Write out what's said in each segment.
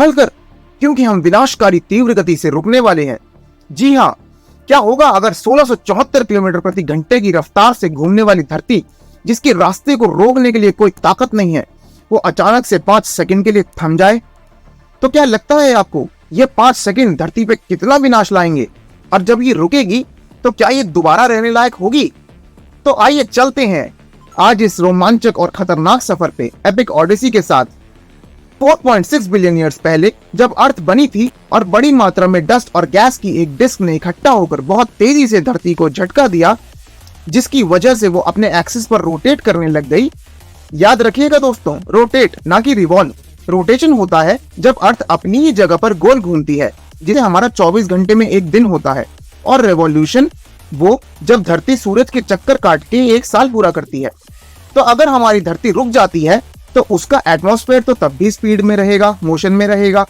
संभल कर, क्योंकि हम विनाशकारी तीव्र गति से रुकने वाले हैं। जी हाँ, क्या होगा अगर 1674 किलोमीटर प्रति घंटे की रफ्तार से घूमने वाली धरती, जिसके रास्ते को रोकने के लिए कोई ताकत नहीं है, वो अचानक से 5 सेकंड के लिए थम जाए? तो क्या लगता है आपको ये 5 सेकंड धरती पे कितना विनाश लाएंगे? और जब ये रुकेगी तो क्या ये दोबारा रहने लायक होगी? तो आइए चलते हैं आज इस रोमांचक और खतरनाक सफर पे एपिक ओडिसी के साथ। 4.6 बिलियन ईयर्स पहले जब अर्थ बनी थी और बड़ी मात्रा में डस्ट और गैस की एक डिस्क ने इकट्ठा होकर बहुत तेजी से धरती को झटका दिया, जिसकी वजह से वो अपने एक्सिस पर रोटेट करने लग गई। याद रखिएगा दोस्तों, रोटेट ना कि रिवॉल्व। रोटेशन होता है जब अर्थ अपनी ही जगह पर गोल घूमती है, जिसे हमारा 24 घंटे में एक दिन होता है, और रेवोल्यूशन वो जब धरती सूरज के चक्कर काट के 1 साल पूरा करती है। तो अगर हमारी धरती रुक जाती है तो उसका एटमॉस्फेयर तो तब भी स्पीड में रहेगा, मोशन में रहेगा।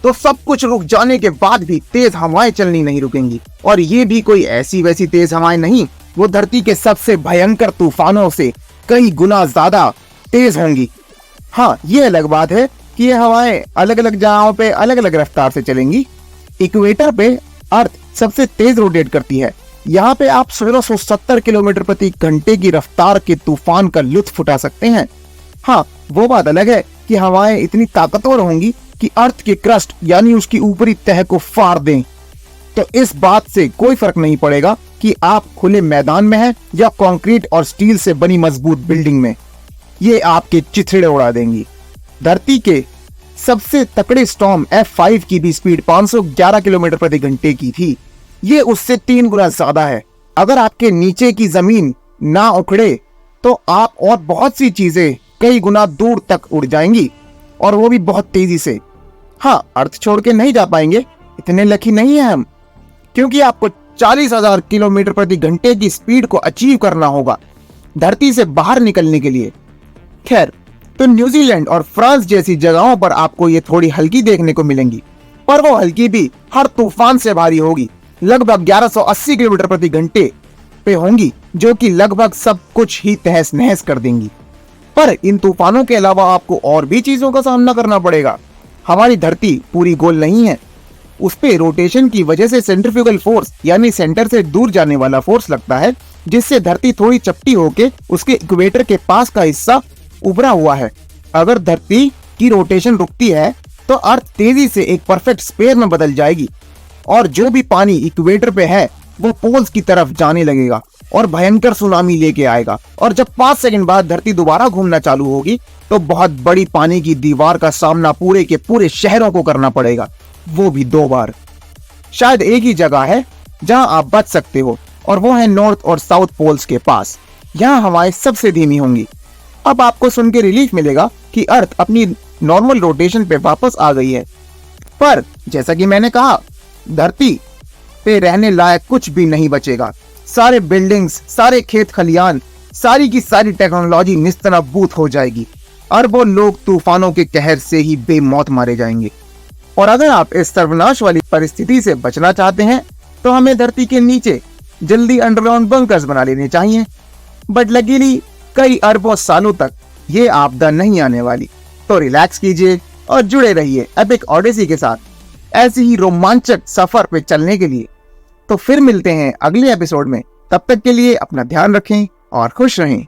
तो सब कुछ रुक जाने के बाद भी तेज हवाएं चलनी नहीं रुकेंगी, और ये भी कोई ऐसी वैसी तेज हवाएं नहीं, वो धरती के सबसे भयंकर तूफानों से कई गुना ज्यादा तेज होंगी। हाँ, ये अलग बात है कि ये हवाएं अलग अलग जगहों पे अलग अलग रफ्तार से चलेंगी। इक्वेटर पे अर्थ सबसे तेज रोटेट करती है। यहाँ पे आप 1670 किलोमीटर प्रति घंटे की रफ्तार के तूफान का लुत्फ उठा सकते हैं। हाँ, वो बात अलग है कि हवाएं इतनी ताकतवर होंगी कि अर्थ के क्रस्ट यानी उसकी ऊपरी तह को फाड़ दें। तो इस बात से कोई फर्क नहीं पड़ेगा कि आप खुले मैदान में हैं या कंक्रीट और स्टील से बनी मजबूत बिल्डिंग में, ये आपके चिथड़े उड़ा देंगी। धरती के सबसे तकड़े स्टॉर्म F5 की भी स्पीड 511 किलोमीटर प्रति घंटे की थी। ये उससे 3 गुना ज्यादा है। अगर आपके नीचे की जमीन ना उखड़े तो आप और बहुत सी चीजें कई गुना दूर तक उड़ जाएंगी, और वो भी बहुत तेजी से। हाँ, अर्थ छोड़ के नहीं जा पाएंगे, इतने लकी नहीं है हम, क्योंकि आपको 40,000 किलोमीटर प्रति घंटे की स्पीड को अचीव करना होगा धरती से बाहर निकलने के लिए। खैर, तो न्यूजीलैंड और फ्रांस जैसी जगहों पर आपको ये थोड़ी हल्की देखने को मिलेंगी, पर वो हल्की भी हर तूफान से भारी होगी। लगभग 1180 किलोमीटर प्रति घंटे पे होंगी, जो कि लगभग सब कुछ ही तहस नहस कर देंगी। पर इन तूफानों के अलावा आपको और भी चीजों का सामना करना पड़ेगा। हमारी धरती पूरी गोल नहीं है, उस पे रोटेशन की वजह से सेंट्रीफ्यूगल फोर्स यानी सेंटर से दूर जाने वाला फोर्स लगता है, जिससे धरती थोड़ी चपटी होके उसके इक्वेटर के पास का हिस्सा उभरा हुआ है। अगर धरती की रोटेशन रुकती है तो अर्थ तेजी से एक परफेक्ट स्फीयर में बदल जाएगी, और जो भी पानी इक्वेटर पे है वो पोल्स की तरफ जाने लगेगा और भयंकर सुनामी लेके आएगा। और जब 5 सेकंड बाद धरती दोबारा घूमना चालू होगी तो बहुत बड़ी पानी की दीवार का सामना पूरे के पूरे शहरों को करना पड़ेगा, वो भी 2 बार। शायद एक ही जगह है जहां आप बच सकते हो, और वो है नॉर्थ और साउथ पोल्स के पास। यहाँ हवाएं सबसे धीमी होंगी। अब आपको सुन के रिलीफ मिलेगा कि अर्थ अपनी नॉर्मल रोटेशन पे वापस आ गई है। पर जैसा कि मैंने कहा, धरती पे रहने लायक कुछ भी नहीं बचेगा। सारे बिल्डिंग्स, सारे खेत खलियान, सारी की सारी टेक्नोलॉजी निस्तनाबूत हो जाएगी। अरबों लोग तूफानों के कहर से ही बेमौत मारे जाएंगे। और अगर आप इस सर्वनाश वाली परिस्थिति से बचना चाहते हैं तो हमें धरती के नीचे जल्दी अंडरग्राउंड बंकर्स बना लेने चाहिए। बट लकीली कई अरबों सालों तक ये आपदा नहीं आने वाली। तो रिलैक्स कीजिए और जुड़े रहिए एपिक ओडिसी के साथ ऐसी ही रोमांचक सफर पे चलने के लिए। तो फिर मिलते हैं अगले एपिसोड में। तब तक के लिए अपना ध्यान रखें और खुश रहें।